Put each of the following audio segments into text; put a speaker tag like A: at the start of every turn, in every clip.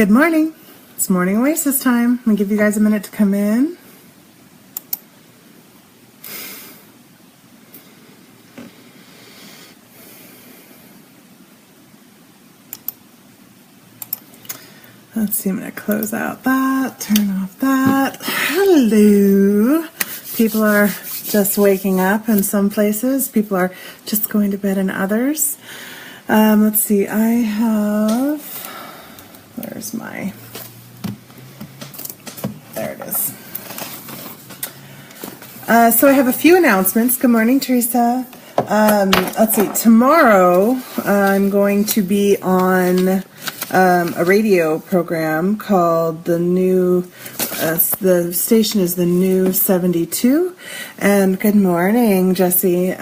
A: Good morning. It's morning Oasis time. I'm going to give you guys a minute to come in. Let's see, I'm going to close out that, turn off that. Hello. People are just waking up in some places. People are just going to bed in others. Let's see, I have, where's my, there it is. So I have a few announcements. Good morning, Teresa. Let's see, tomorrow I'm going to be on a radio program called the station is the New 72. And good morning, Jessie.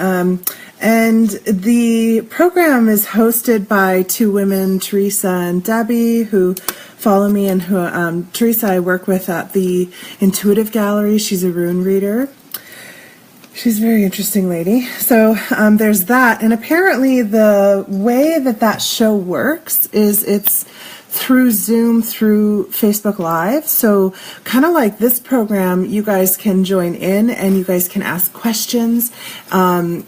A: And the program is hosted by two women, Teresa and Debbie, who follow me, and who Teresa I work with at the Intuitive Gallery. She's a rune reader. She's a very interesting lady. So there's that. And apparently the way that show works is it's through Zoom, through Facebook Live. So kind of like this program, you guys can join in and you guys can ask questions. Yeah,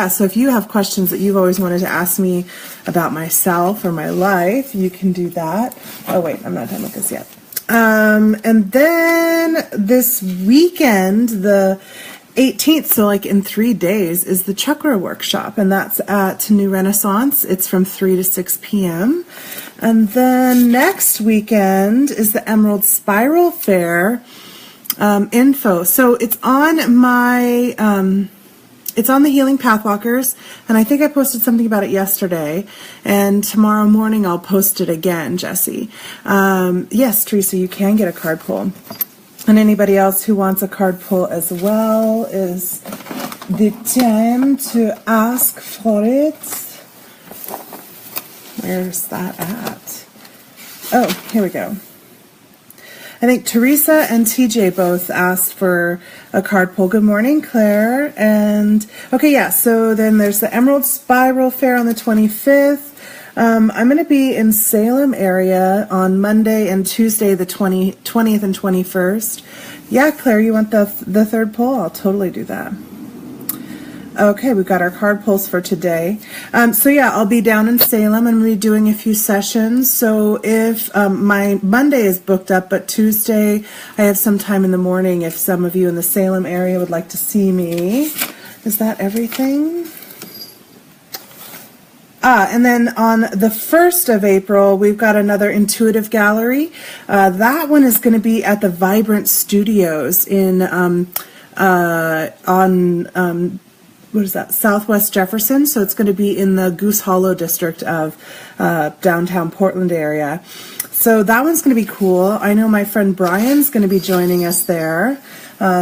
A: so if you have questions that you've always wanted to ask me about myself or my life, you can do that. Oh, wait, I'm not done with this yet. And then this weekend, the 18th, so like in 3 days, is the chakra workshop, and that's at New Renaissance. It's from 3 to 6 p.m. And then next weekend is the Emerald Spiral Fair info. So it's on my, it's on the Healing Pathwalkers, and I think I posted something about it yesterday, and tomorrow morning I'll post it again, Jessie. Yes, Teresa, you can get a card pull. And anybody else who wants a card pull as well is the time to ask for it. Where's that at? Oh, here we go. I think Teresa and TJ both asked for a card pull. Good morning, Claire. And okay, yeah, so then there's the Emerald Spiral Fair on the 25th. I'm going to be in Salem area on Monday and Tuesday, the 20th and 21st. Yeah, Claire, you want the third pull? I'll totally do that. Okay, we've got our card pulls for today. So yeah, I'll be down in Salem and we're doing a few sessions. So if my Monday is booked up, but Tuesday I have some time in the morning if some of you in the Salem area would like to see me. Is that everything? And then on the 1st of April, we've got another Intuitive Gallery. That one is going to be at the Vibrant Studios in what is that, Southwest Jefferson. So it's going to be in the Goose Hollow district of downtown Portland area. So that one's going to be cool. I know my friend Brian's going to be joining us there.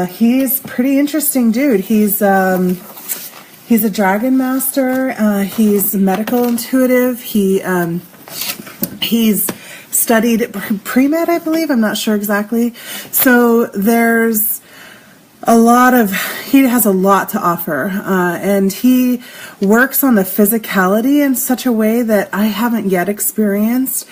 A: He's a pretty interesting dude. He's a dragon master. He's medical intuitive. He's studied pre-med, I believe. I'm not sure exactly. So there's he has a lot to offer, and he works on the physicality in such a way that I haven't yet experienced.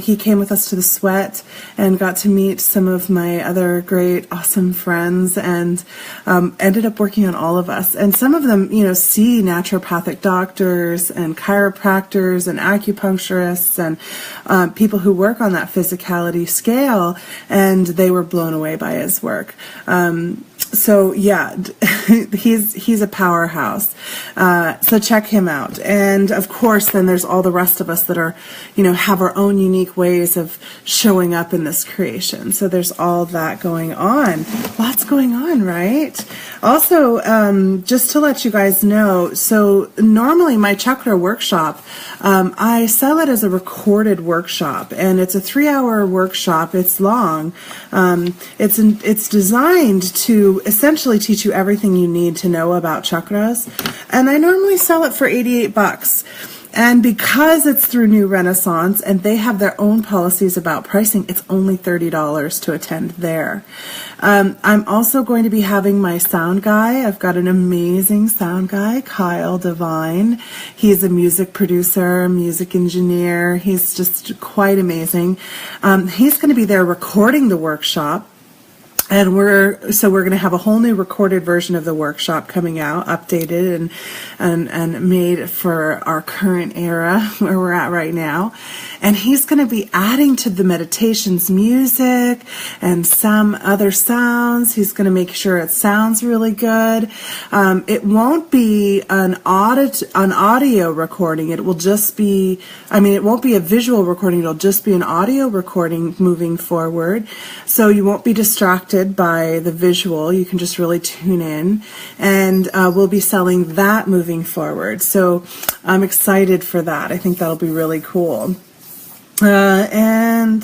A: He came with us to the Sweat and got to meet some of my other great, awesome friends, and ended up working on all of us. And some of them, see naturopathic doctors and chiropractors and acupuncturists and people who work on that physicality scale, and they were blown away by his work. So yeah, he's a powerhouse. So check him out. And of course, then there's all the rest of us that are, have our own unique ways of showing up in this creation. So there's all that going on. Lots going on, right? Also, just to let you guys know, so normally my chakra workshop, I sell it as a recorded workshop, and it's a 3-hour workshop. It's long. It's designed to essentially teach you everything you need to know about chakras, and I normally sell it for $88. And because it's through New Renaissance and they have their own policies about pricing, it's only $30 to attend there. I'm also going to be having my sound guy. I've got an amazing sound guy, Kyle Devine. He's a music producer, music engineer. He's just quite amazing. He's going to be there recording the workshop. And we're going to have a whole new recorded version of the workshop coming out, updated and made for our current era where we're at right now. And he's going to be adding to the meditations music and some other sounds. He's going to make sure it sounds really good. It won't be an audio recording. It will just be, it won't be a visual recording. It'll just be an audio recording moving forward. So you won't be distracted by the visual. You can just really tune in, and we'll be selling that moving forward. So I'm excited for that. I think that'll be really cool. And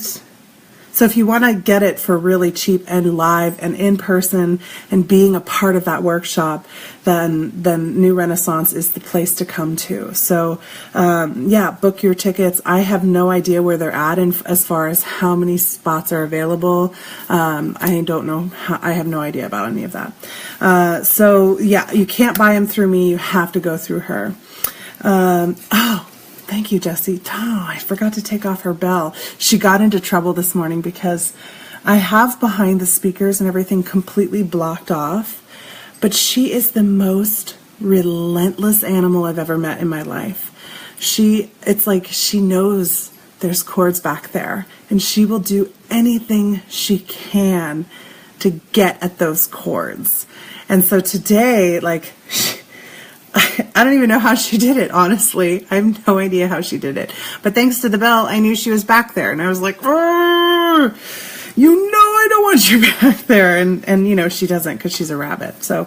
A: so if you want to get it for really cheap and live and in person and being a part of that workshop, then New Renaissance is the place to come to. So book your tickets. I have no idea where they're at as far as how many spots are available. I don't know. I have no idea about any of that. You can't buy them through me. You have to go through her. Thank you, Jessie. Oh, I forgot to take off her bell. She got into trouble this morning because I have behind the speakers and everything completely blocked off. But she is the most relentless animal I've ever met in my life. It's like she knows there's cords back there, and she will do anything she can to get at those cords. And so today, I don't even know how she did it, honestly. I have no idea how she did it. But thanks to the bell, I knew she was back there. And I was like, I don't want you back there. And she doesn't, because she's a rabbit. So,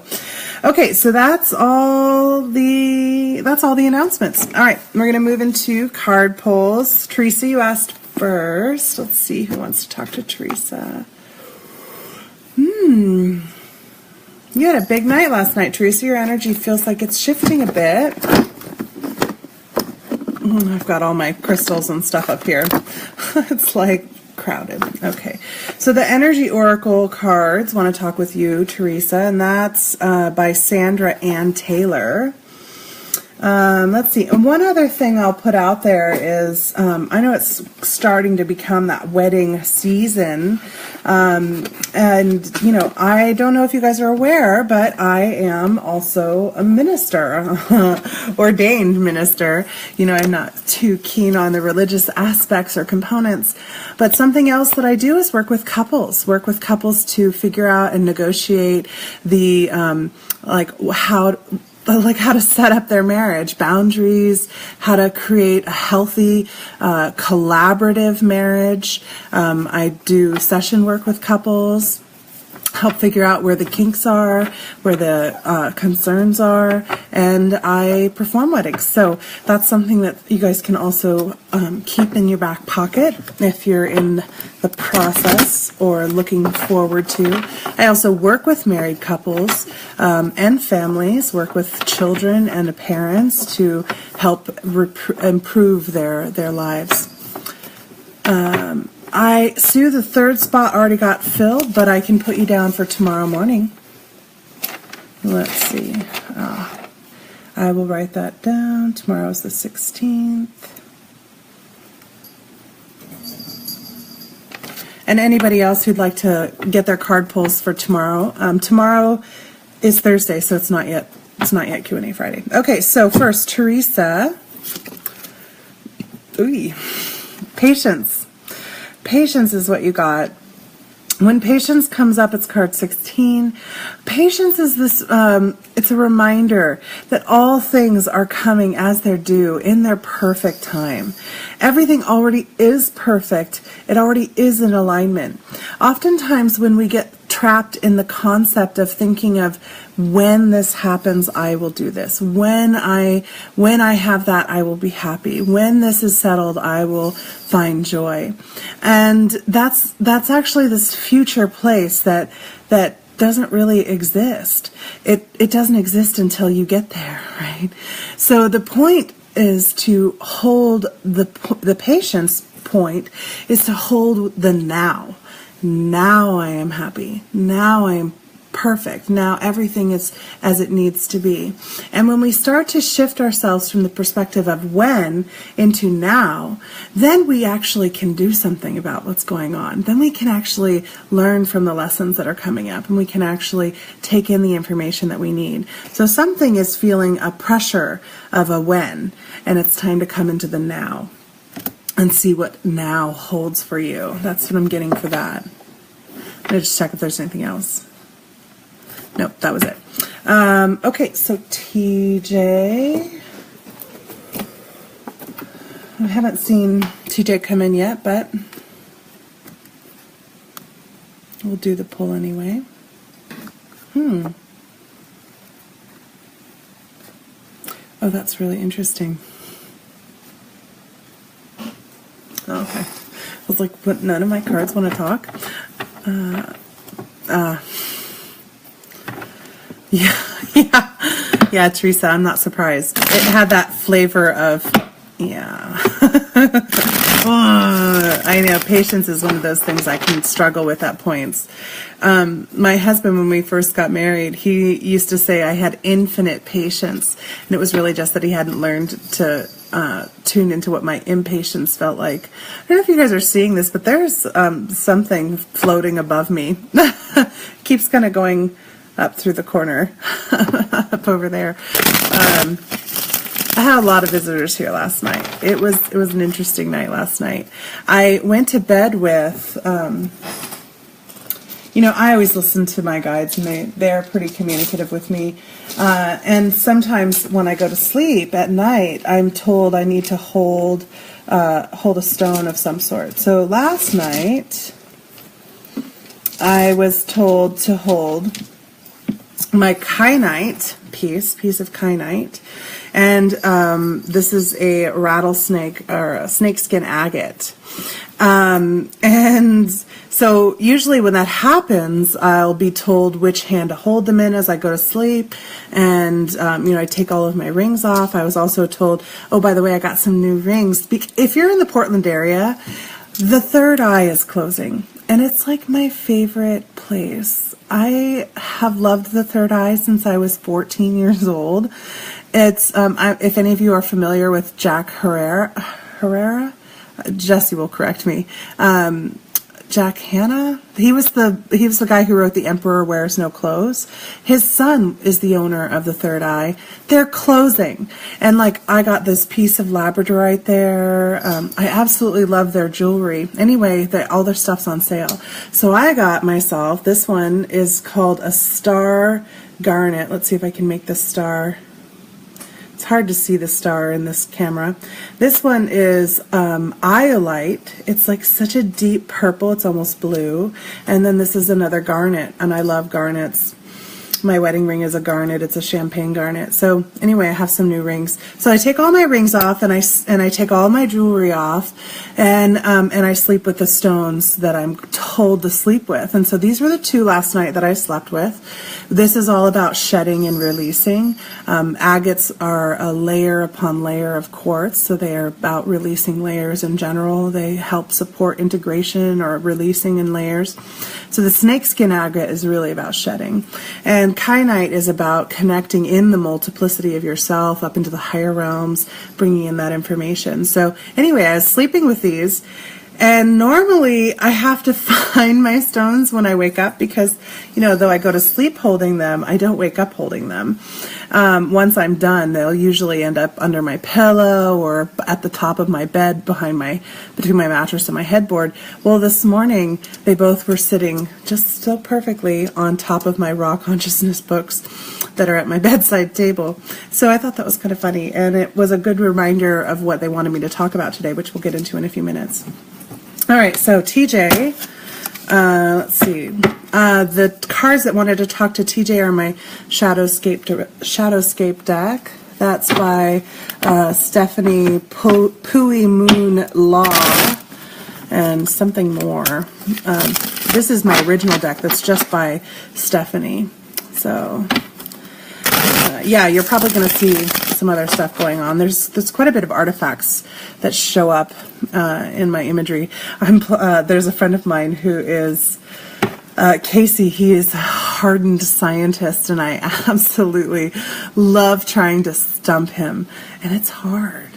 A: okay, so that's all the announcements. All right, we're going to move into card pulls. Teresa, you asked first. Let's see who wants to talk to Teresa. You had a big night last night, Teresa. Your energy feels like it's shifting a bit. I've got all my crystals and stuff up here. It's like crowded. Okay. So the Energy Oracle cards want to talk with you, Teresa, and that's by Sandra Ann Taylor. Let's see. And one other thing I'll put out there is, I know it's starting to become that wedding season. I don't know if you guys are aware, but I am also a minister, ordained minister. I'm not too keen on the religious aspects or components, but something else that I do is work with couples to figure out and negotiate the, how to set up their marriage, boundaries, how to create a healthy, collaborative marriage. I do session work with couples, help figure out where the kinks are, where the concerns are, and I perform weddings. So that's something that you guys can also keep in your back pocket if you're in the process or looking forward to. I also work with married couples and families, work with children and parents to help improve their lives. Sue, the third spot already got filled, but I can put you down for tomorrow morning. Let's see. I will write that down. Tomorrow's the 16th. And anybody else who'd like to get their card pulls for tomorrow. Tomorrow is Thursday, so it's not yet Q&A Friday. Okay, so first, Teresa. Patience. Patience is what you got. When patience comes up, it's card 16. Patience is this, it's a reminder that all things are coming as they're due in their perfect time. Everything already is perfect. It already is in alignment. Oftentimes when we get trapped in the concept of thinking of when this happens, I will do this. When I have that, I will be happy. When this is settled, I will find joy. And that's actually this future place that doesn't really exist. It doesn't exist until you get there, right? So the point is to hold the patience point is to hold the now. Now I am happy. Now I am perfect. Now everything is as it needs to be. And when we start to shift ourselves from the perspective of when into now, then we actually can do something about what's going on. Then we can actually learn from the lessons that are coming up, and we can actually take in the information that we need. So something is feeling a pressure of a when, and it's time to come into the now and see what now holds for you. That's what I'm getting for that. I'm going to just check if there's anything else. Nope, that was it. Okay, so TJ. I haven't seen TJ come in yet, but we'll do the pull anyway. Oh, that's really interesting. Okay. I was like, what, none of my cards want to talk? Yeah, Teresa, I'm not surprised. It had that flavor of, I know, patience is one of those things I can struggle with at points. My husband, when we first got married, he used to say I had infinite patience, and it was really just that he hadn't learned to tune into what my impatience felt like. I don't know if you guys are seeing this, but there's something floating above me. Keeps kind of going up through the corner, up over there. I had a lot of visitors here last night. It was an interesting night last night. I went to bed with, I always listen to my guides, and they're pretty communicative with me. And sometimes when I go to sleep at night, I'm told I need to hold a stone of some sort. So last night, I was told to hold my kyanite piece of kyanite, and this is a rattlesnake or a snakeskin agate. And so usually when that happens, I'll be told which hand to hold them in as I go to sleep, and I take all of my rings off. I was also told, oh, by the way, I got some new rings. If you're in the Portland area, the third eye is closing, and it's like my favorite place. I have loved the third eye since I was 14 years old. It's if any of you are familiar with Jack Herrera, Jesse will correct me. Jack Hanna, he was the guy who wrote The Emperor Wears No Clothes. His son is the owner of the third eye. They're closing, and I got this piece of labradorite there. I absolutely love their jewelry. Anyway, all their stuff's on sale, so I got myself, this one is called a star garnet. Let's see if I can make this star. It's hard to see the star in this camera. This one is iolite. It's like such a deep purple. It's almost blue. And then this is another garnet, and I love garnets. My wedding ring is a garnet. It's a champagne garnet. So anyway, I have some new rings. So I take all my rings off, and I take all my jewelry off, and I sleep with the stones that I'm told to sleep with. And so these were the two last night that I slept with. This is all about shedding and releasing. Agates are a layer upon layer of quartz, so they are about releasing layers in general. They help support integration or releasing in layers. So the snakeskin agate is really about shedding. And kyanite is about connecting in the multiplicity of yourself up into the higher realms, bringing in that information. So anyway, I was sleeping with these, and normally I have to find my stones when I wake up because, though I go to sleep holding them, I don't wake up holding them. Once I'm done, they'll usually end up under my pillow or at the top of my bed between my mattress and my headboard. Well, this morning, they both were sitting just so perfectly on top of my raw consciousness books that are at my bedside table. So I thought that was kind of funny, and it was a good reminder of what they wanted me to talk about today, which we'll get into in a few minutes. All right, so TJ, let's see. The cards that wanted to talk to TJ are my Shadowscape deck. That's by Stephanie Pui Moon Law and something more. This is my original deck that's just by Stephanie. So, yeah, you're probably going to see some other stuff going on. There's quite a bit of artifacts that show up in my imagery. There's a friend of mine who is Casey. He is a hardened scientist, and I absolutely love trying to stump him, and it's hard.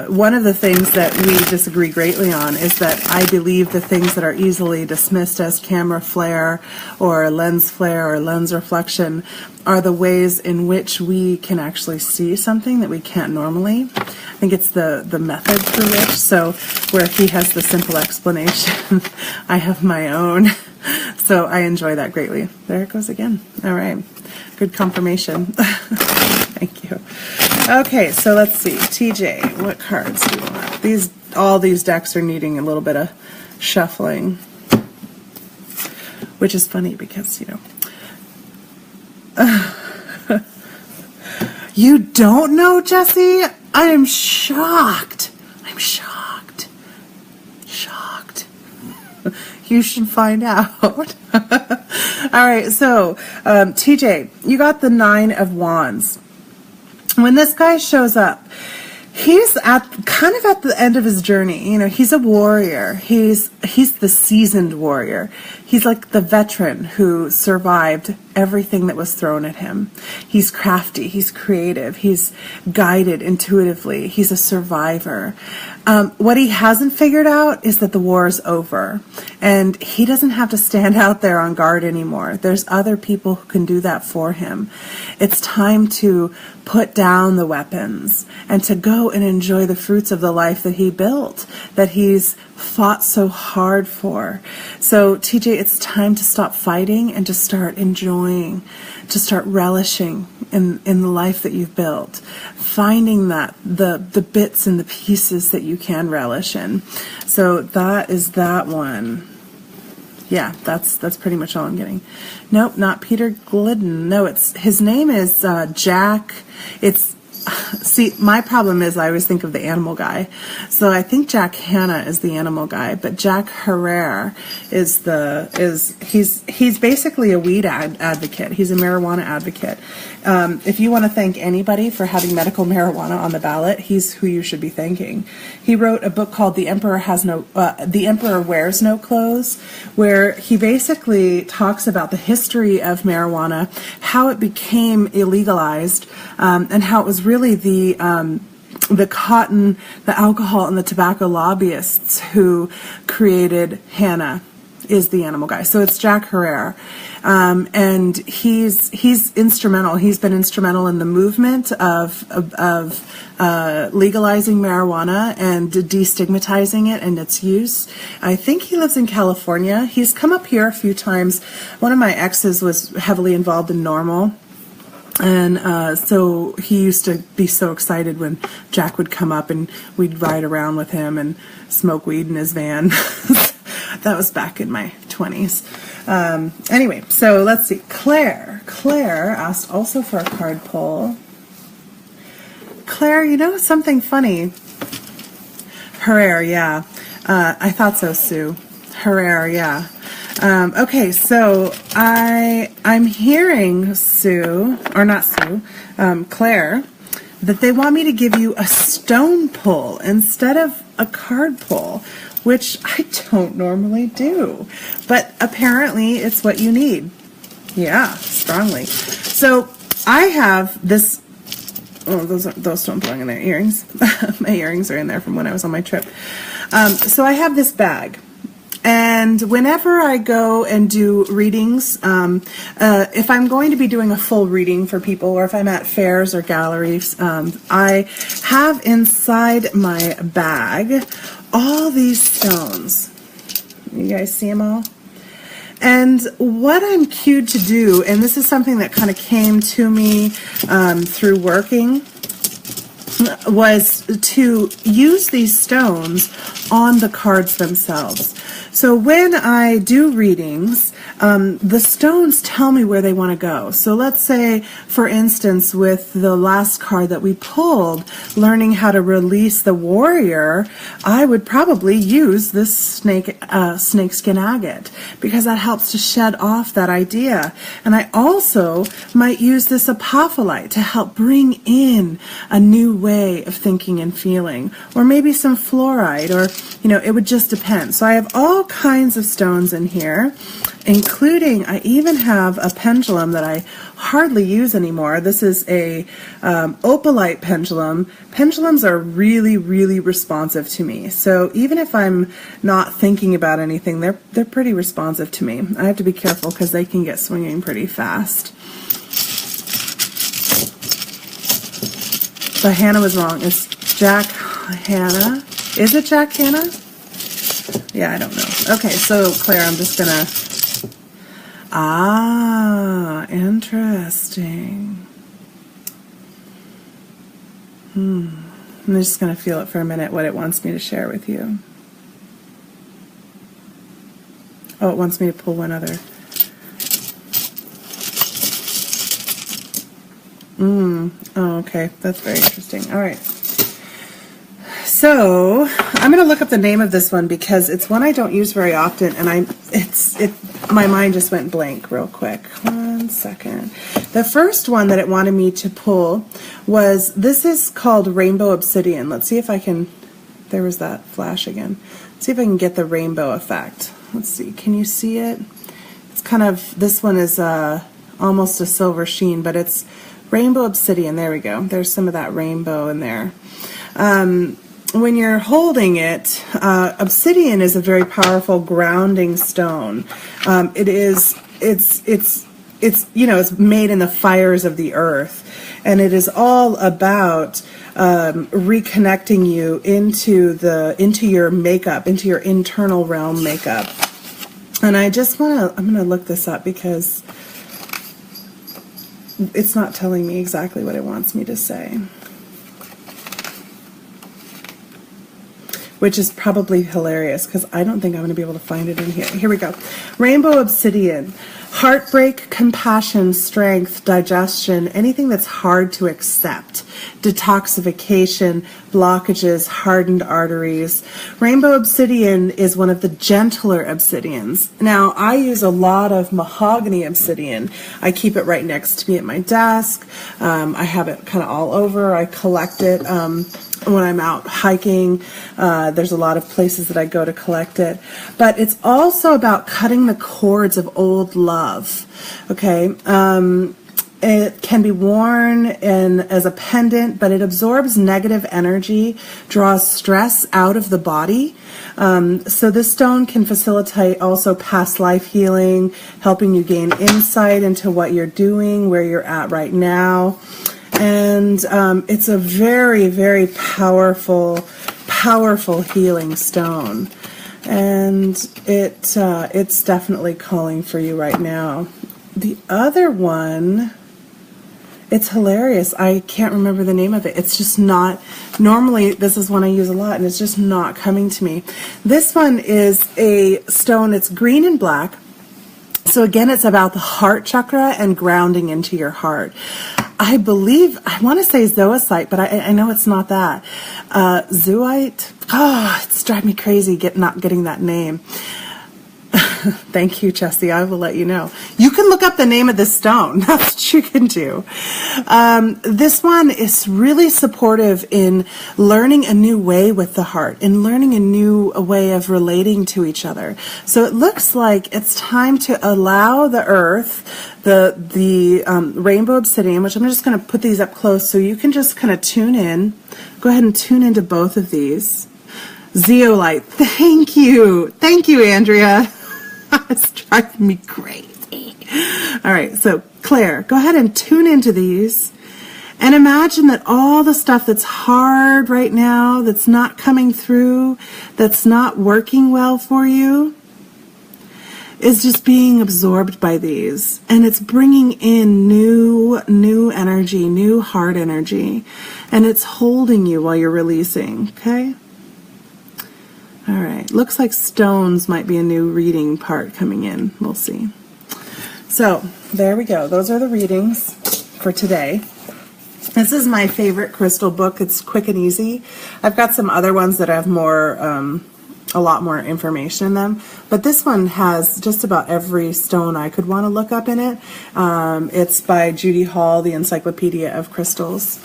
A: One of the things that we disagree greatly on is that I believe the things that are easily dismissed as camera flare or lens flare or lens reflection are the ways in which we can actually see something that we can't normally. I think it's the method through which. So where he has the simple explanation, I have my own. So I enjoy that greatly. There it goes again. All right. Good confirmation. Thank you. Okay, so let's see. TJ, what cards do you want? All these decks are needing a little bit of shuffling, which is funny because, you don't know, Jesse? I am shocked. I'm shocked. Shocked. You should find out. All right, so TJ, you got the 9 of Wands. When this guy shows up, he's kind of at the end of his journey. He's a warrior. He's the seasoned warrior. He's like the veteran who survived everything that was thrown at him. He's crafty. He's creative. He's guided intuitively. He's a survivor. What he hasn't figured out is that the war is over, and he doesn't have to stand out there on guard anymore. There's other people who can do that for him. It's time to put down the weapons and to go and enjoy the fruits of the life that he built, that he's fought so hard for. So TJ, it's time to stop fighting and to start enjoying, to start relishing in the life that you've built, finding that the bits and the pieces that you can relish in. So that is that one. Yeah, that's pretty much all I'm getting. Nope, not Peter Glidden. No, his name is Jack. See, my problem is I always think of the animal guy. So I think Jack Hanna is the animal guy, but Jack Herrera is he's basically a weed advocate. He's a marijuana advocate. If you want to thank anybody for having medical marijuana on the ballot, he's who you should be thanking. He wrote a book called The Emperor Wears No Clothes, where he basically talks about the history of marijuana, how it became illegalized, and how it was really the cotton, the alcohol, and the tobacco lobbyists who created Hanna is the animal guy. So it's Jack Herrera. And he's instrumental. He's been instrumental in the movement of legalizing marijuana and destigmatizing it and its use. I think he lives in California. He's come up here a few times. One of my exes was heavily involved in Normal. And so he used to be so excited when Jack would come up and we'd ride around with him and smoke weed in his van. That was back in my 20s. Anyway, so let's see. Claire asked also for a card pull. Claire, something funny. Herrera, yeah. I thought so, Sue. Herrera, yeah. Okay, so I'm hearing Claire, that they want me to give you a stone pull instead of a card pull, which I don't normally do, but apparently it's what you need. Yeah, strongly. So I have this. Oh, those don't belong in their earrings. My earrings are in there from when I was on my trip. So I have this bag. And whenever I go and do readings, if I'm going to be doing a full reading for people, or if I'm at fairs or galleries, I have inside my bag all these stones. You guys see them all? And what I'm cued to do, and this is something that kind of came to me through working, was to use these stones on the cards themselves. So when I do readings, the stones tell me where they want to go. So let's say, for instance, with the last card that we pulled, learning how to release the warrior, I would probably use this snakeskin agate, because that helps to shed off that idea. And I also might use this apophyllite to help bring in a new way of thinking and feeling, or maybe some fluorite, or, it would just depend. So I have all kinds of stones in here, including, I even have a pendulum that I hardly use anymore. This is a opalite pendulum. Pendulums are really, really responsive to me. So even if I'm not thinking about anything, they're pretty responsive to me. I have to be careful because they can get swinging pretty fast. So Hannah was wrong. It's Jack Hannah. Is it Jack Hannah? Yeah, I don't know. Okay, so Claire, I'm just gonna... interesting. I'm just gonna feel it for a minute, what it wants me to share with you. Oh, it wants me to pull one other. Oh, okay. That's very interesting. All right. So I'm going to look up the name of this one because it's one I don't use very often, and my mind just went blank real quick. 1 second. The first one that it wanted me to pull was, this is called Rainbow Obsidian. Let's see if I can, there was that flash again. Let's see if I can get the rainbow effect. Let's see, can you see it? It's kind of, this one is almost a silver sheen, but it's Rainbow Obsidian. There we go. There's some of that rainbow in there. When you're holding it, obsidian is a very powerful grounding stone. It's made in the fires of the earth, and it is all about reconnecting you into your makeup, into your internal realm makeup. And I'm gonna look this up because it's not telling me exactly what it wants me to say, which is probably hilarious because I don't think I'm going to be able to find it in here. Here we go. Rainbow Obsidian. Heartbreak, compassion, strength, digestion, anything that's hard to accept. Detoxification, blockages, hardened arteries. Rainbow Obsidian is one of the gentler obsidians. Now, I use a lot of Mahogany Obsidian. I keep it right next to me at my desk. I have it kind of all over. I collect it when I'm out hiking. There's a lot of places that I go to collect it. But it's also about cutting the cords of old love. Okay. It can be worn as a pendant, but it absorbs negative energy, draws stress out of the body. So this stone can facilitate also past life healing, helping you gain insight into what you're doing, where you're at right now. And it's a very, very powerful healing stone. And it's definitely calling for you right now. The other one, it's hilarious. I can't remember the name of it. It's just not, normally this is one I use a lot, and it's just not coming to me. This one is a stone, it's green and black. So again, it's about the heart chakra and grounding into your heart. I believe, I want to say zoisite, but I know it's not that. Zoite? Oh, it's driving me crazy not getting that name. Thank you, Jessie. I will let you know. You can look up the name of this stone. That's what you can do. This one is really supportive in learning a new way with the heart, in learning a new way of relating to each other. So it looks like it's time to allow the earth, the rainbow obsidian, which I'm just going to put these up close so you can just kind of tune in. Go ahead and tune into both of these. Zeolite. Thank you. Thank you, Andrea. It's driving me crazy. All right, so Claire, go ahead and tune into these and imagine that all the stuff that's hard right now, that's not coming through, that's not working well for you, is just being absorbed by these, and it's bringing in new energy, new heart energy, and it's holding you while you're releasing. Okay. All right. Looks like stones might be a new reading part coming in. We'll see. So there we go. Those are the readings for today. This is my favorite crystal book. It's quick and easy. I've got some other ones that have more, a lot more information in them, but this one has just about every stone I could want to look up in it. It's by Judy Hall, the Encyclopedia of Crystals.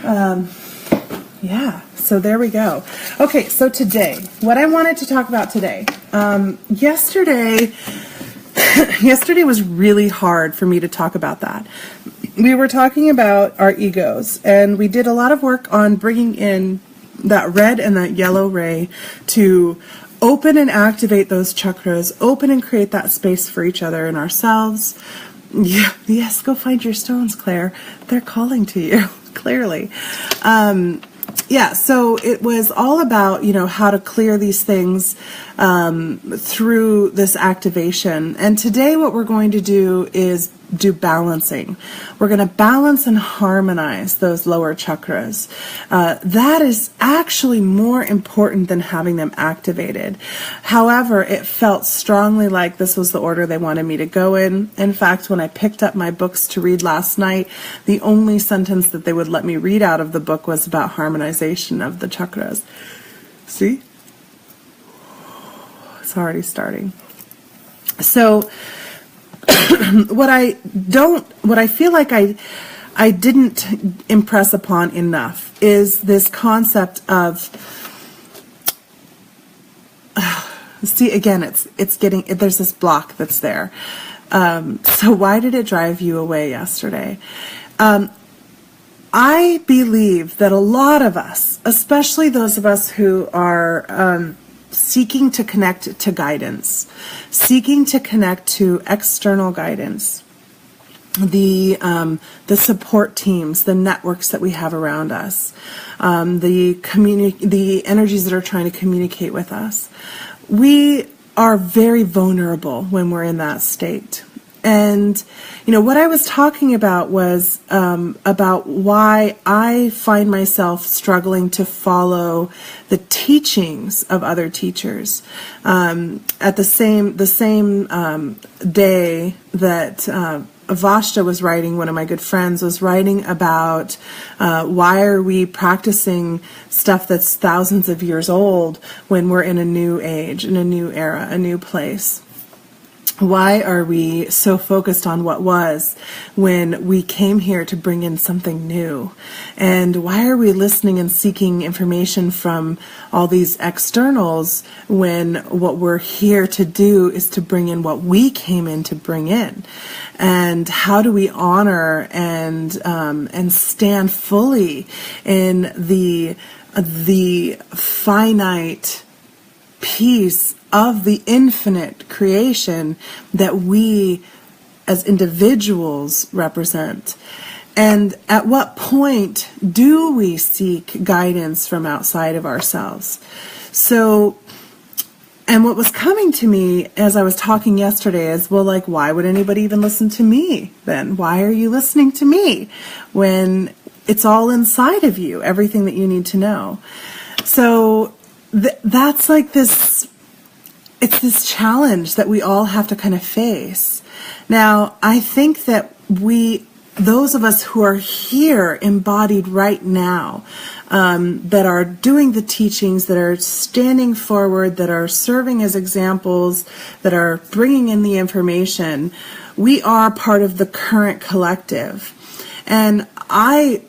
A: Yeah, so there we go. Okay, so today, what I wanted to talk about today, yesterday was really hard for me to talk about that. We were talking about our egos, and we did a lot of work on bringing in that red and that yellow ray to open and activate those chakras, open and create that space for each other and ourselves. Yeah, yes, go find your stones, Claire. They're calling to you, clearly. Yeah, so it was all about, how to clear these things through this activation. And today what we're going to do is do balancing. We're going to balance and harmonize those lower chakras. That is actually more important than having them activated. However, it felt strongly like this was the order they wanted me to go in. In fact, when I picked up my books to read last night, the only sentence that they would let me read out of the book was about harmonization of the chakras. See? It's already starting. So what I feel like I didn't impress upon enough is this concept of, see, again, it's getting, there's this block that's there. So why did it drive you away yesterday? I believe that a lot of us, especially those of us who are seeking to connect to guidance, seeking to connect to external guidance, the support teams, the networks that we have around us, the energies that are trying to communicate with us. We are very vulnerable when we're in that state. And, what I was talking about was about why I find myself struggling to follow the teachings of other teachers. At the same day that Vashta was writing, one of my good friends was writing about why are we practicing stuff that's thousands of years old when we're in a new age, in a new era, a new place. Why are we so focused on what was when we came here to bring in something new? And why are we listening and seeking information from all these externals when what we're here to do is to bring in what we came in to bring in? And how do we honor and stand fully in the finite piece of the infinite creation that we as individuals represent? And at what point do we seek guidance from outside of ourselves? So, and what was coming to me as I was talking yesterday is, well, like, why would anybody even listen to me then? Why are you listening to me when it's all inside of you, everything that you need to know? So that's like this, it's this challenge that we all have to kind of face. Now, I think that those of us who are here embodied right now, that are doing the teachings, that are standing forward, that are serving as examples, that are bringing in the information, we are part of the current collective. And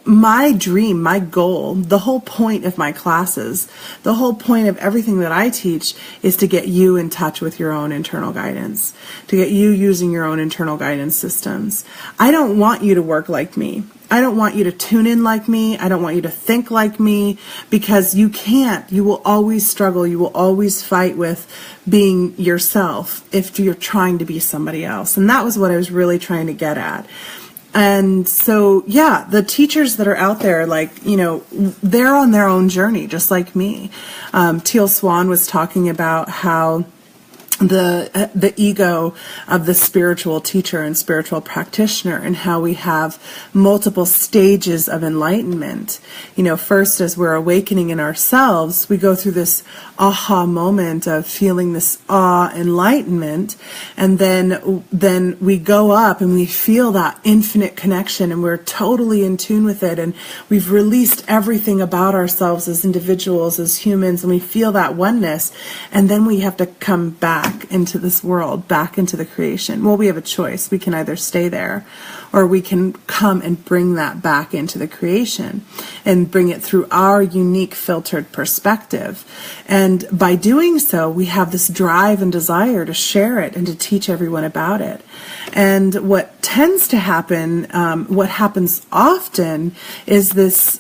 A: my dream, my goal, the whole point of my classes, the whole point of everything that I teach is to get you in touch with your own internal guidance, to get you using your own internal guidance systems. I don't want you to work like me. I don't want you to tune in like me. I don't want you to think like me, because you can't. You will always struggle. You will always fight with being yourself if you're trying to be somebody else. And that was what I was really trying to get at. And so, yeah, the teachers that are out there, like, they're on their own journey, just like me. Teal Swan was talking about how the ego of the spiritual teacher and spiritual practitioner, and how we have multiple stages of enlightenment. First, as we're awakening in ourselves, we go through this aha moment of feeling this awe enlightenment, and then we go up and we feel that infinite connection, and we're totally in tune with it, and we've released everything about ourselves as individuals, as humans, and we feel that oneness, and then we have to come back into this world, back into the creation. Well, we have a choice. We can either stay there, or we can come and bring that back into the creation and bring it through our unique filtered perspective. And by doing so, we have this drive and desire to share it and to teach everyone about it. And what tends to happen, what happens often, is this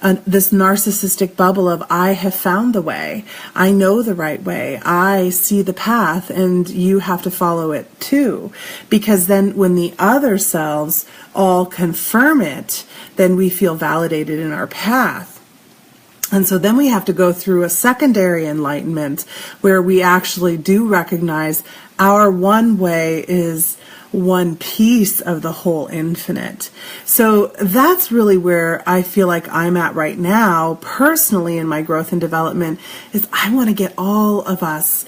A: narcissistic bubble of, I have found the way, I know the right way, I see the path, and you have to follow it too. Because then when the other selves all confirm it, then we feel validated in our path. And so then we have to go through a secondary enlightenment where we actually do recognize our one way is one piece of the whole infinite. So that's really where I feel like I'm at right now, personally, in my growth and development, is I want to get all of us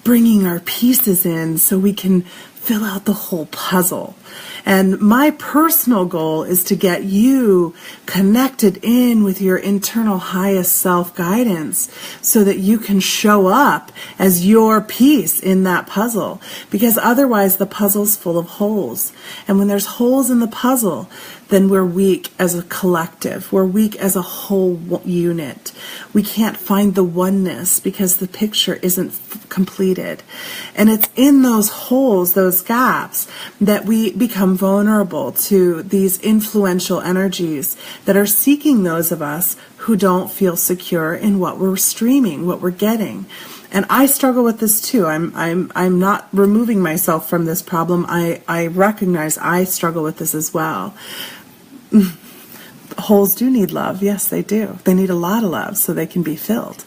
A: bringing our pieces in so we can fill out the whole puzzle. And my personal goal is to get you connected in with your internal highest self guidance so that you can show up as your piece in that puzzle. Because otherwise the puzzle's full of holes. And when there's holes in the puzzle, then we're weak as a collective. We're weak as a whole unit. We can't find the oneness because the picture isn't completed. And it's in those holes, those gaps, that we become vulnerable to these influential energies that are seeking those of us who don't feel secure in what we're streaming, what we're getting. And I struggle with this too. I'm not removing myself from this problem. I recognize I struggle with this as well. Holes do need love. Yes, they do. They need a lot of love so they can be filled.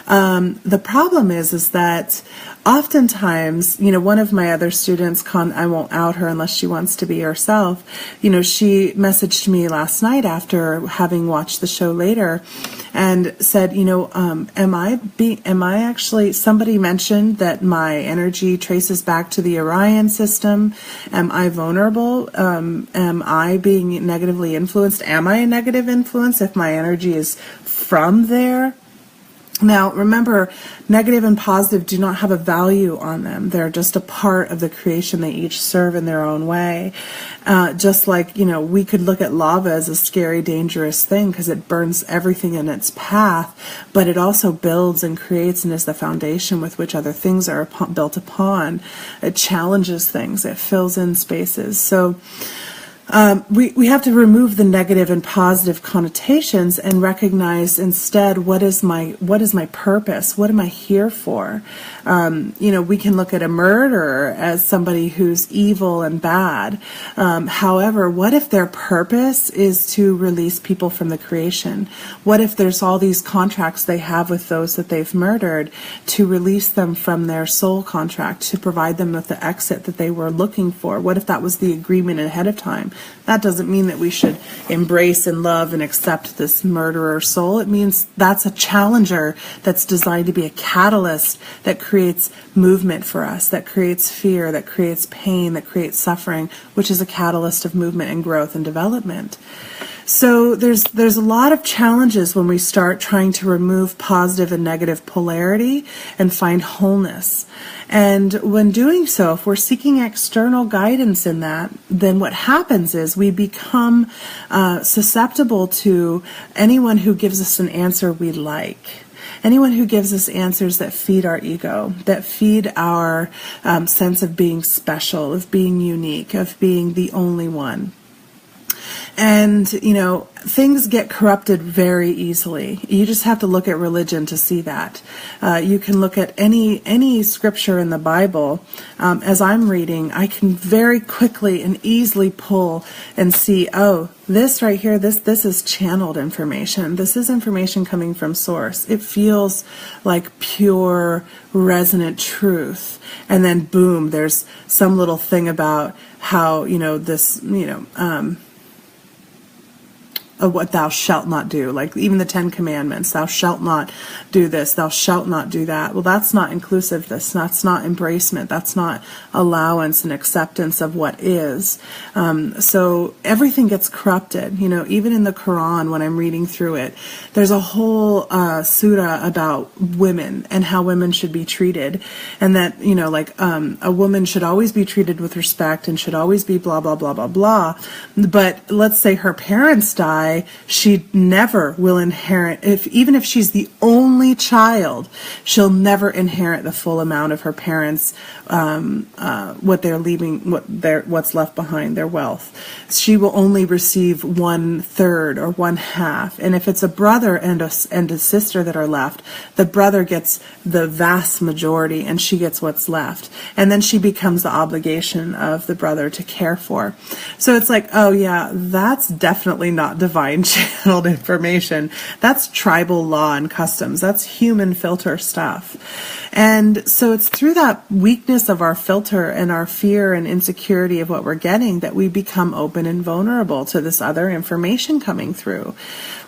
A: The problem is that oftentimes, one of my other students, I won't out her unless she wants to be herself, she messaged me last night after having watched the show later and said, am I actually, somebody mentioned that my energy traces back to the Orion system. Am I vulnerable? Am I being negatively influenced? Am I a negative influence if my energy is from there? Now, remember, negative and positive do not have a value on them. They're just a part of the creation. They each serve in their own way. Just like, we could look at lava as a scary, dangerous thing because it burns everything in its path, but it also builds and creates and is the foundation with which other things are built upon. It challenges things. It fills in spaces. So we have to remove the negative and positive connotations and recognize instead what is my purpose? What am I here for? We can look at a murderer as somebody who's evil and bad. However, what if their purpose is to release people from the creation? What if there's all these contracts they have with those that they've murdered to release them from their soul contract, to provide them with the exit that they were looking for? What if that was the agreement ahead of time? That doesn't mean that we should embrace and love and accept this murderer soul. It means that's a challenger that's designed to be a catalyst that creates movement for us, that creates fear, that creates pain, that creates suffering, which is a catalyst of movement and growth and development. So there's a lot of challenges when we start trying to remove positive and negative polarity and find wholeness. And when doing so, if we're seeking external guidance in that, then what happens is we become susceptible to anyone who gives us an answer we like. Anyone who gives us answers that feed our ego, that feed our sense of being special, of being unique, of being the only one. And, things get corrupted very easily. You just have to look at religion to see that. You can look at any scripture in the Bible. As I'm reading, I can very quickly and easily pull and see, oh, this right here, this is channeled information. This is information coming from source. It feels like pure, resonant truth. And then boom, there's some little thing about how, this, of what thou shalt not do, like even the 10 Commandments, thou shalt not do this, thou shalt not do that. Well, that's not inclusiveness, that's not embracement, that's not allowance and acceptance of what is. So everything gets corrupted. Even in the Quran, when I'm reading through it, there's a whole surah about women and how women should be treated, and that a woman should always be treated with respect and should always be blah blah blah blah blah. But let's say her parents die, she never will inherit, even if she's the only child, she'll never inherit the full amount of her parents' what they're leaving, what's left behind, their wealth. She will only receive 1/3 or 1/2. And if it's a brother and a sister that are left, the brother gets the vast majority and she gets what's left. And then she becomes the obligation of the brother to care for. So it's like, oh yeah, that's definitely not divine channeled information. That's tribal law and customs. That's human filter stuff. And so it's through that weakness of our filter and our fear and insecurity of what we're getting that we become open and vulnerable to this other information coming through.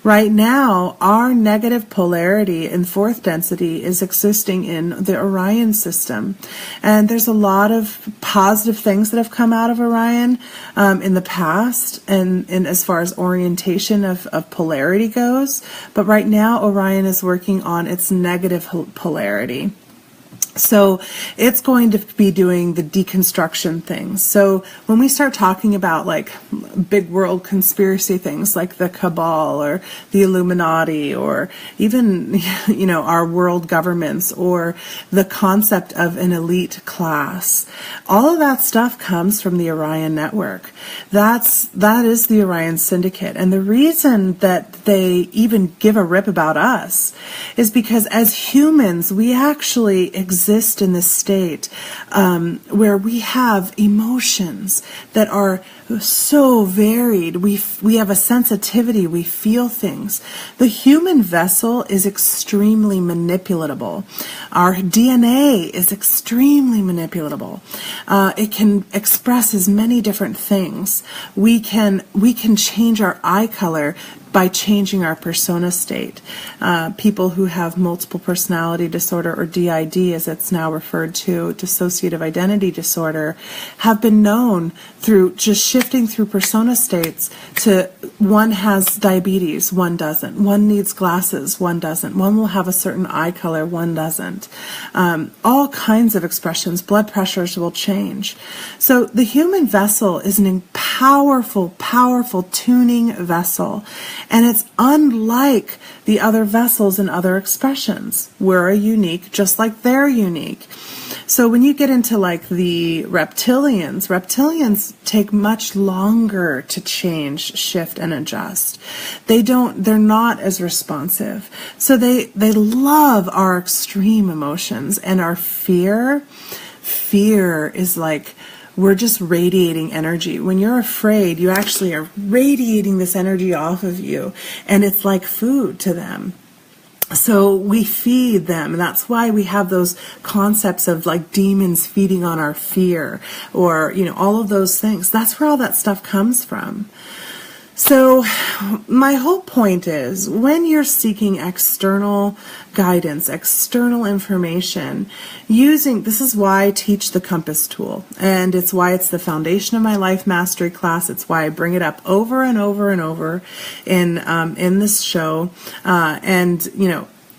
A: Right now, our negative polarity in fourth density is existing in the Orion system. And there's a lot of positive things that have come out of Orion in the past, and as far as orientation of polarity goes. But right now, Orion is working on its negative polarity. So it's going to be doing the deconstruction things. So when we start talking about like big world conspiracy things like the Cabal or the Illuminati or even, our world governments or the concept of an elite class, all of that stuff comes from the Orion network. That is the Orion Syndicate. And the reason that they even give a rip about us is because as humans, we actually exist in this state where we have emotions that are so varied. We have a sensitivity. We feel things. The human vessel is extremely manipulatable. Our DNA is extremely manipulatable. It can express as many different things. We can change our eye color by changing our persona state. People who have multiple personality disorder, or DID as it's now referred to, dissociative identity disorder, have been known through just shifting through persona states to one has diabetes, one doesn't. One needs glasses, one doesn't. One will have a certain eye color, one doesn't. All kinds of expressions. Blood pressures will change. So the human vessel is a powerful, powerful tuning vessel. And it's unlike the other vessels and other expressions. We're unique just like they're unique. So when you get into like the reptilians take much longer to change, shift, and adjust. They're not as responsive. So they love our extreme emotions and our fear. Fear is like, we're just radiating energy. When you're afraid, you actually are radiating this energy off of you, and it's like food to them. So we feed them, and that's why we have those concepts of like demons feeding on our fear, or, all of those things. That's where all that stuff comes from. So my whole point is, when you're seeking external guidance, external information, this is why I teach the compass tool, and it's why it's the foundation of my life mastery class. It's why I bring it up over and over and over in this show. And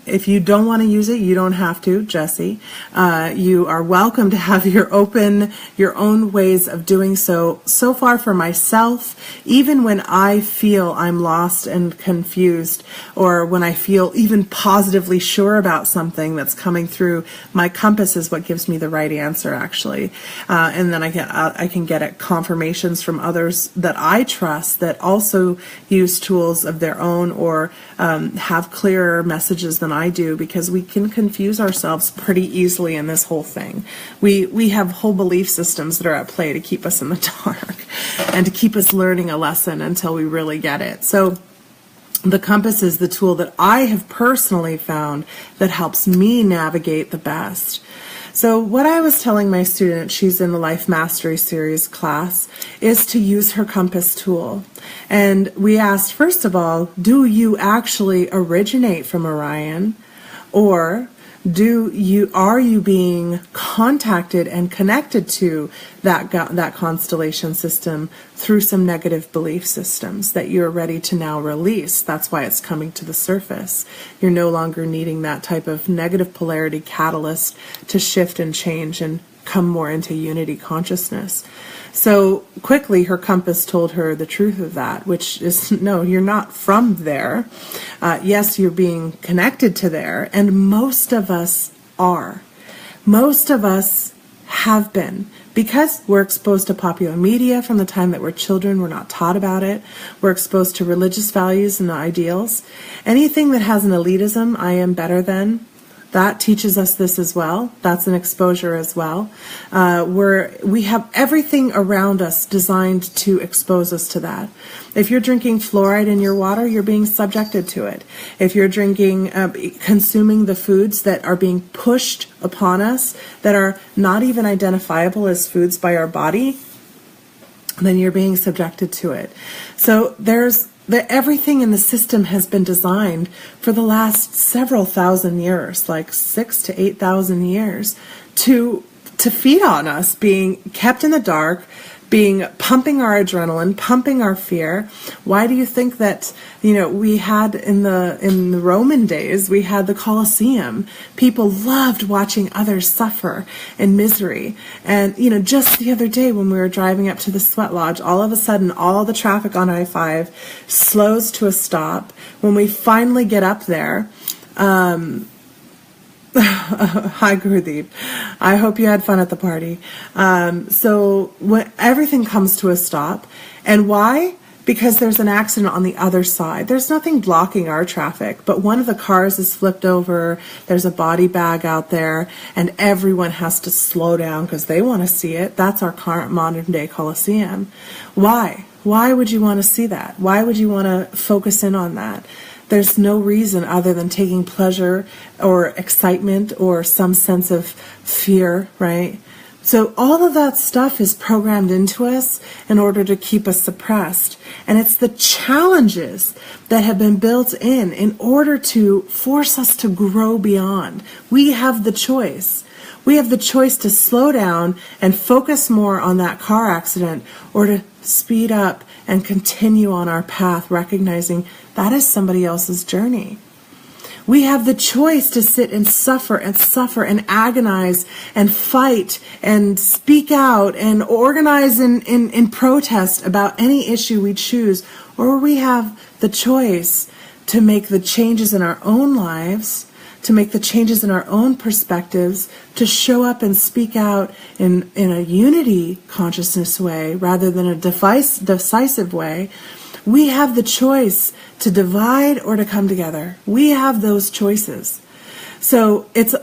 A: If you don't want to use it, you don't have to, Jesse. You are welcome to have your own ways of doing so. So far for myself, even when I feel I'm lost and confused, or when I feel even positively sure about something that's coming through, my compass is what gives me the right answer, actually. And then I can get at confirmations from others that I trust that also use tools of their own, or have clearer messages than I do, because we can confuse ourselves pretty easily in this whole thing. We have whole belief systems that are at play to keep us in the dark and to keep us learning a lesson until we really get it. So the compass is the tool that I have personally found that helps me navigate the best. So what I was telling my student, she's in the Life Mastery Series class, is to use her compass tool. And we asked, first of all, do you actually originate from Orion? Or are you being contacted and connected to that constellation system through some negative belief systems that you're ready to now release? That's why it's coming to the surface. You're no longer needing that type of negative polarity catalyst to shift and change and come more into unity consciousness. So quickly, her compass told her the truth of that, which is, no, you're not from there. Yes, you're being connected to there, and most of us are. Most of us have been, because we're exposed to popular media from the time that we're children. We're not taught about it. We're exposed to religious values and ideals. Anything that has an elitism, I am better than, that teaches us this as well. That's an exposure as well. We have everything around us designed to expose us to that. If you're drinking fluoride in your water, you're being subjected to it. If you're consuming the foods that are being pushed upon us, that are not even identifiable as foods by our body, then you're being subjected to it. So everything in the system has been designed for the last several thousand years, like 6,000 to 8,000 years, to feed on us, being kept in the dark, pumping our adrenaline, pumping our fear. Why do you think that, we had in the Roman days, we had the Colosseum. People loved watching others suffer in misery. And, just the other day when we were driving up to the Sweat Lodge, all of a sudden, all the traffic on I-5 slows to a stop. When we finally get up there, hi, Gurdeep. I hope you had fun at the party. So when everything comes to a stop, and why? Because there's an accident on the other side. There's nothing blocking our traffic, but one of the cars is flipped over. There's a body bag out there, and everyone has to slow down because they want to see it. That's our current modern day Colosseum. Why? Why would you want to see that? Why would you want to focus in on that? There's no reason other than taking pleasure or excitement or some sense of fear, right? So all of that stuff is programmed into us in order to keep us suppressed. And it's the challenges that have been built in order to force us to grow beyond. We have the choice. We have the choice to slow down and focus more on that car accident, or to speed up and continue on our path, recognizing that is somebody else's journey. We have the choice to sit and suffer and agonize and fight and speak out and organize in protest about any issue we choose. Or we have the choice to make the changes in our own lives, to make the changes in our own perspectives, to show up and speak out in a unity consciousness way rather than a decisive way. We have the choice to divide or to come together. We have those choices. So if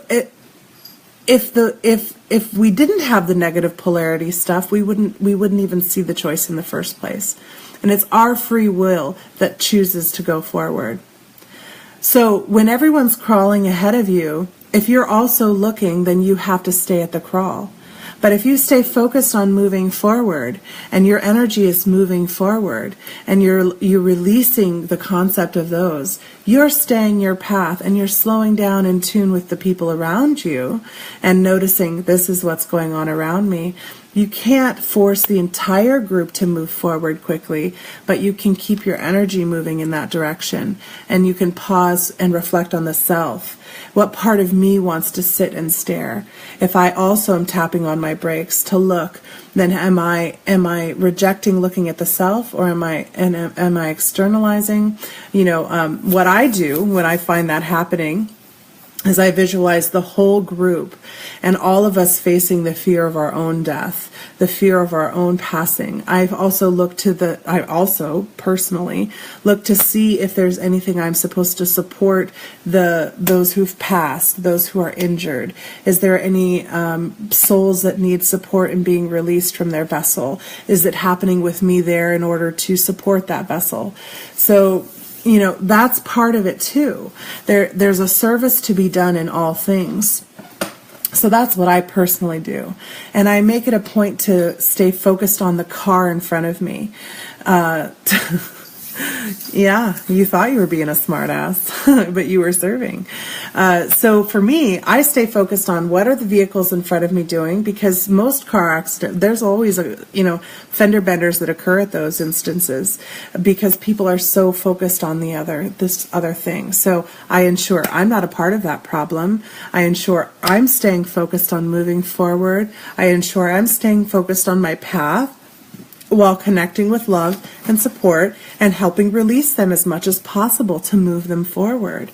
A: we didn't have the negative polarity stuff, we wouldn't even see the choice in the first place. And it's our free will that chooses to go forward. So when everyone's crawling ahead of you, if you're also looking, then you have to stay at the crawl. But if you stay focused on moving forward, and your energy is moving forward, and you're releasing the concept of those, you're staying your path, and you're slowing down in tune with the people around you and noticing, this is what's going on around me. You can't force the entire group to move forward quickly, but you can keep your energy moving in that direction. And you can pause and reflect on the self. What part of me wants to sit and stare? If I also am tapping on my brakes to look, then am I rejecting looking at the self, or am I externalizing? What I do when I find that happening as I visualize the whole group and all of us facing the fear of our own death, the fear of our own passing. I also personally look to see if there's anything I'm supposed to support those who've passed, those who are injured. Is there any souls that need support in being released from their vessel? Is it happening with me there in order to support that vessel? So that's part of it too. There's a service to be done in all things. So that's what I personally do. And I make it a point to stay focused on the car in front of me. Yeah, you thought you were being a smart ass, but you were serving. So for me, I stay focused on what are the vehicles in front of me doing, because most car accidents, there's always fender benders that occur at those instances because people are so focused on this other thing. So I ensure I'm not a part of that problem. I ensure I'm staying focused on moving forward. I ensure I'm staying focused on my path, while connecting with love and support and helping release them as much as possible to move them forward.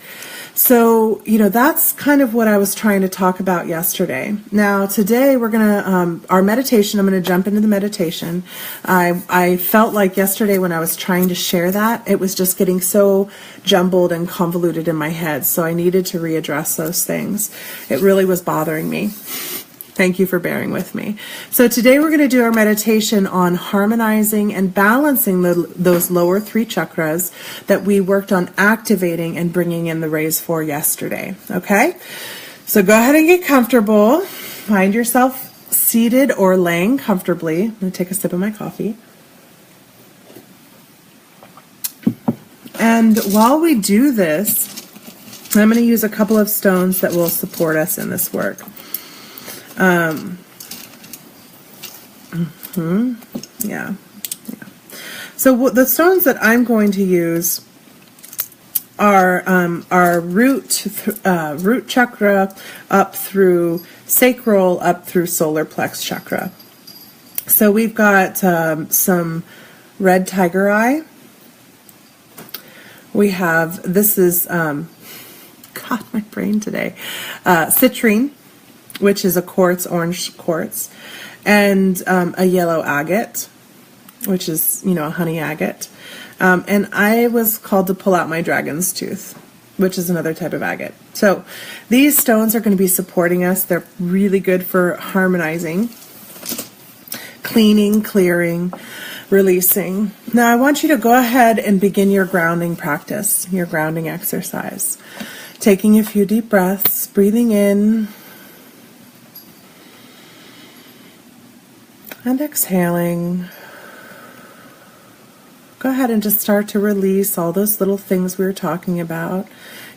A: So, that's kind of what I was trying to talk about yesterday. Now, today we're going to, our meditation, I'm going to jump into the meditation. I felt like yesterday when I was trying to share that, it was just getting so jumbled and convoluted in my head. So I needed to readdress those things. It really was bothering me. Thank you for bearing with me. So today we're going to do our meditation on harmonizing and balancing those lower 3 chakras that we worked on activating and bringing in the rays for yesterday. Okay? So go ahead and get comfortable. Find yourself seated or laying comfortably. I'm going to take a sip of my coffee. And while we do this, I'm going to use a couple of stones that will support us in this work. Yeah. So the stones that I'm going to use are root chakra up through sacral, up through solar plex chakra. So we've got some red tiger eye. We have, this is, God, my brain today, citrine, which is a quartz, orange quartz, and a yellow agate, which is, a honey agate. And I was called to pull out my dragon's tooth, which is another type of agate. So these stones are going to be supporting us. They're really good for harmonizing, cleaning, clearing, releasing. Now I want you to go ahead and begin your grounding practice, your grounding exercise. Taking a few deep breaths, breathing in, and exhaling. Go ahead and just start to release all those little things we were talking about.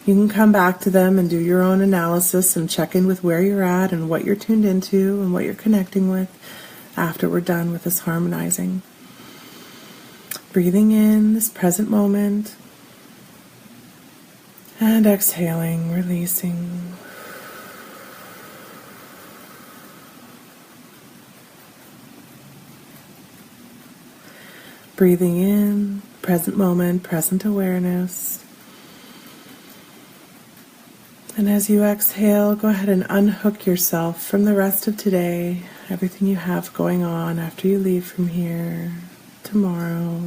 A: You can come back to them and do your own analysis and check in with where you're at and what you're tuned into and what you're connecting with after we're done with this harmonizing. Breathing in this present moment and exhaling, releasing. Breathing in, present moment, present awareness. And as you exhale, go ahead and unhook yourself from the rest of today, everything you have going on after you leave from here tomorrow.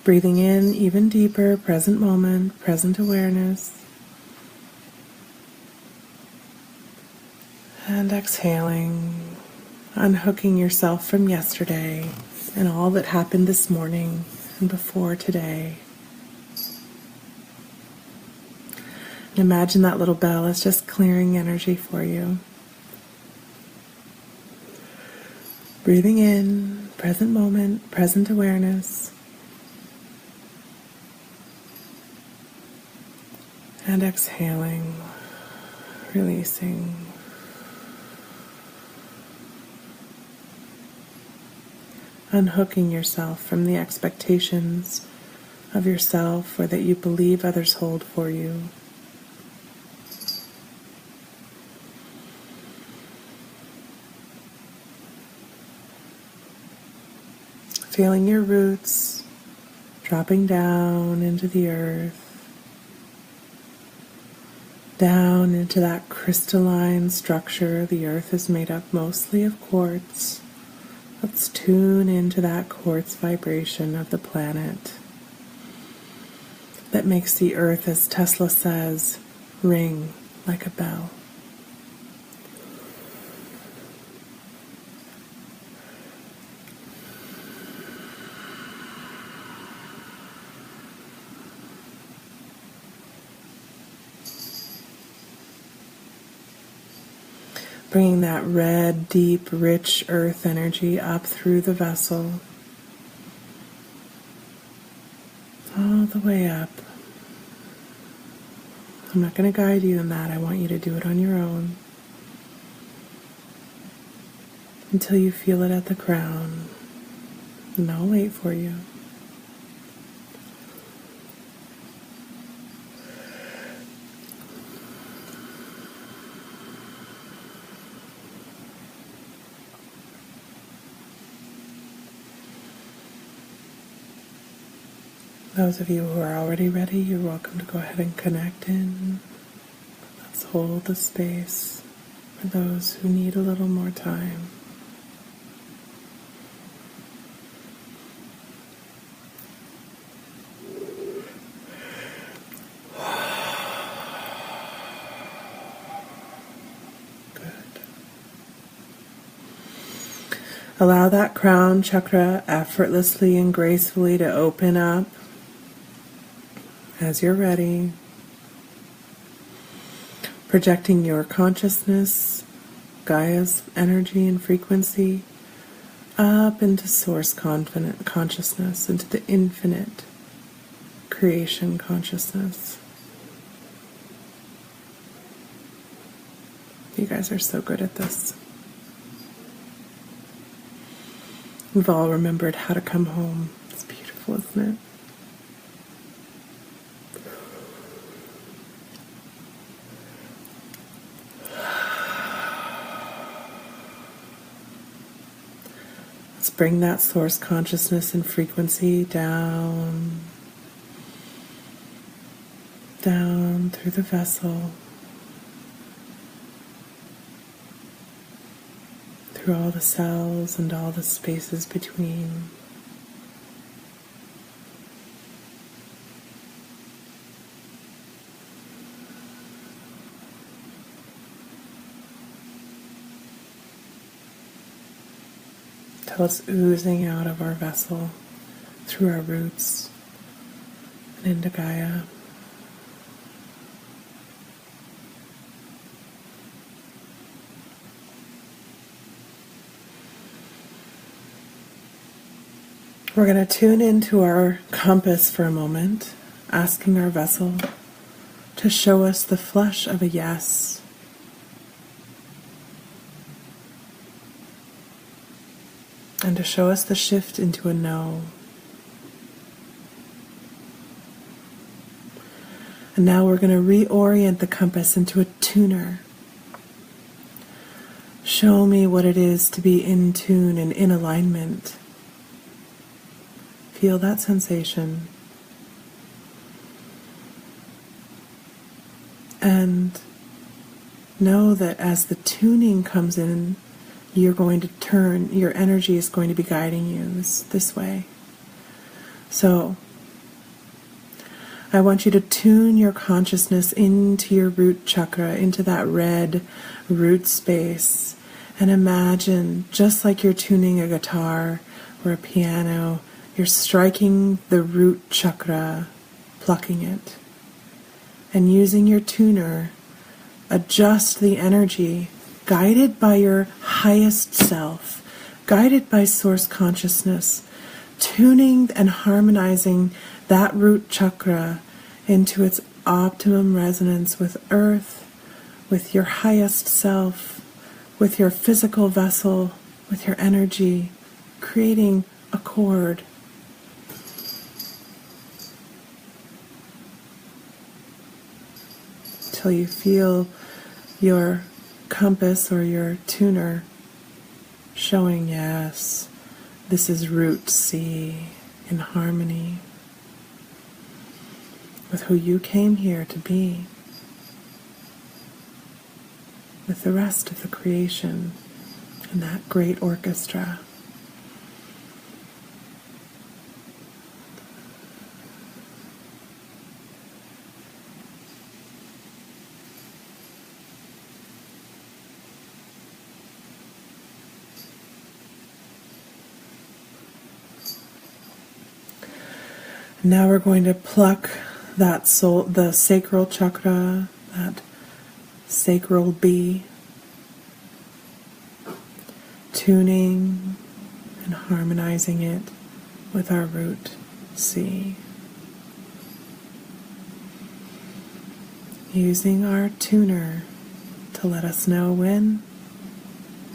A: Breathing in even deeper, present moment, present awareness. And exhaling, unhooking yourself from yesterday and all that happened this morning and before today. Imagine that little bell is just clearing energy for you. Breathing in, present moment, present awareness. And exhaling, releasing. Unhooking yourself from the expectations of yourself or that you believe others hold for you. Feeling your roots dropping down into the earth, down into that crystalline structure. The earth is made up mostly of quartz. Let's tune into that quartz vibration of the planet that makes the earth, as Tesla says, ring like a bell. Bringing that red, deep, rich earth energy up through the vessel, all the way up. I'm not going to guide you in that. I want you to do it on your own until you feel it at the crown. And I'll wait for you. Those of you who are already ready, you're welcome to go ahead and connect in. Let's hold the space for those who need a little more time. Good. Allow that crown chakra effortlessly and gracefully to open up. As you're ready, projecting your consciousness, Gaia's energy and frequency, up into source consciousness, into the infinite creation consciousness. You guys are so good at this. We've all remembered how to come home. It's beautiful, isn't it? Let's bring that source consciousness and frequency down through the vessel, through all the cells and all the spaces between. Till it's oozing out of our vessel through our roots and into Gaia. We're going to tune into our compass for a moment, asking our vessel to show us the flush of a yes. And to show us the shift into a no. And now we're going to reorient the compass into a tuner. Show me what it is to be in tune and in alignment. Feel that sensation. And know that as the tuning comes in, you're going to turn, your energy is going to be guiding you this way. So, I want you to tune your consciousness into your root chakra, into that red root space, and imagine, just like you're tuning a guitar or a piano, you're striking the root chakra, plucking it, and using your tuner, adjust the energy, guided by your highest self, guided by source consciousness, tuning and harmonizing that root chakra into its optimum resonance with earth, with your highest self, with your physical vessel, with your energy, creating a cord. Till you feel your compass or your tuner showing, yes, this is root C in harmony with who you came here to be, with the rest of the creation and that great orchestra. Now we're going to pluck that soul, the sacral chakra, that sacral bee, tuning and harmonizing it with our root C. Using our tuner to let us know when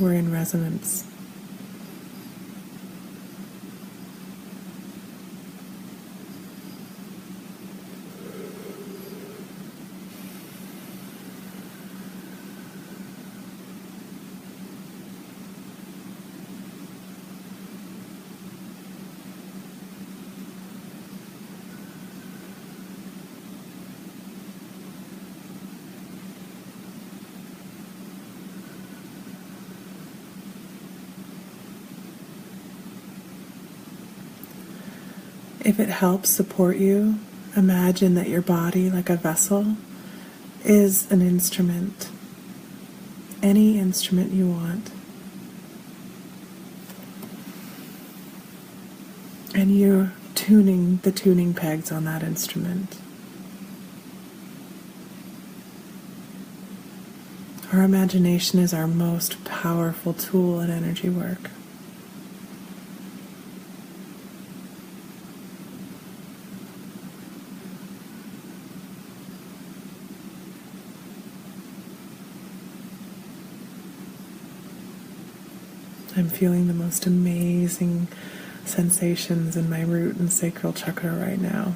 A: we're in resonance. If it helps support you, imagine that your body, like a vessel, is an instrument. Any instrument you want. And you're tuning the tuning pegs on that instrument. Our imagination is our most powerful tool in energy work. I'm feeling the most amazing sensations in my root and sacral chakra right now.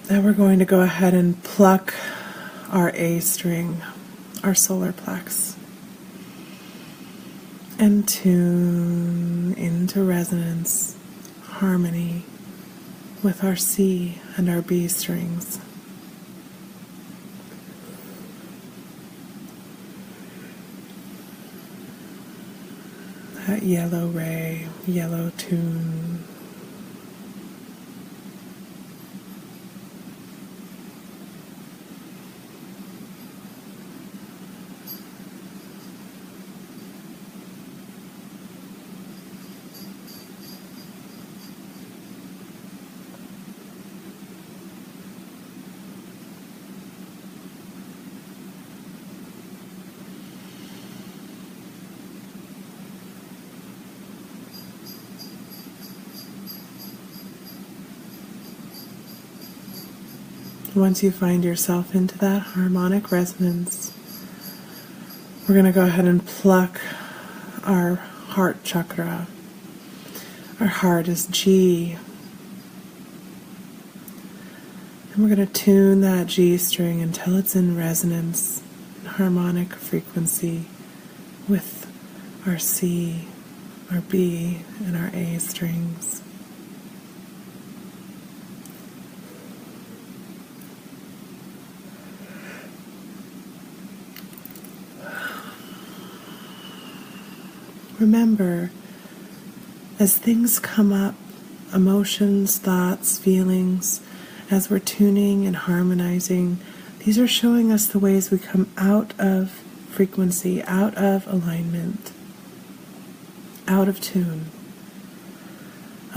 A: Now we're going to go ahead and pluck our A string, our solar plex, and tune into resonance, harmony with our C and our B strings. That yellow ray, yellow tune. Once you find yourself into that harmonic resonance, we're going to go ahead and pluck our heart chakra. Our heart is G. And we're going to tune that G string until it's in resonance, harmonic frequency with our C, our B, and our A strings. Remember, as things come up, emotions, thoughts, feelings, as we're tuning and harmonizing, these are showing us the ways we come out of frequency, out of alignment, out of tune.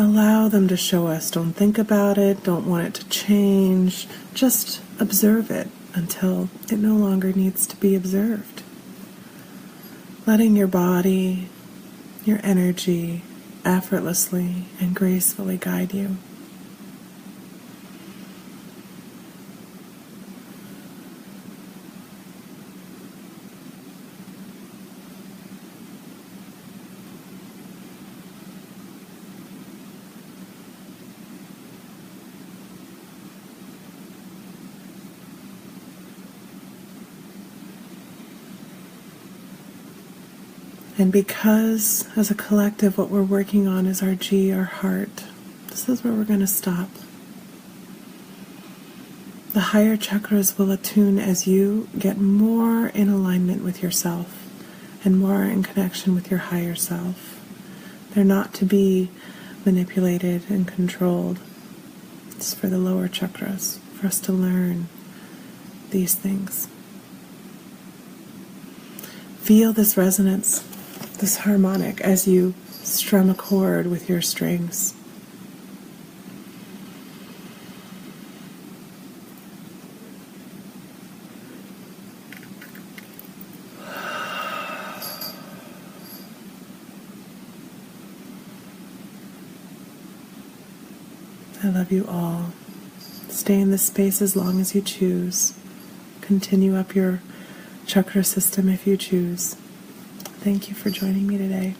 A: Allow them to show us. Don't think about it. Don't want it to change. Just observe it until it no longer needs to be observed. Letting your body, your energy, effortlessly and gracefully guide you. And because, as a collective, what we're working on is our G, our heart, this is where we're going to stop. The higher chakras will attune as you get more in alignment with yourself and more in connection with your higher self. They're not to be manipulated and controlled. It's for the lower chakras, for us to learn these things. Feel this resonance, this harmonic, as you strum a chord with your strings. I love you all. Stay in this space as long as you choose. Continue up your chakra system if you choose. Thank you for joining me today.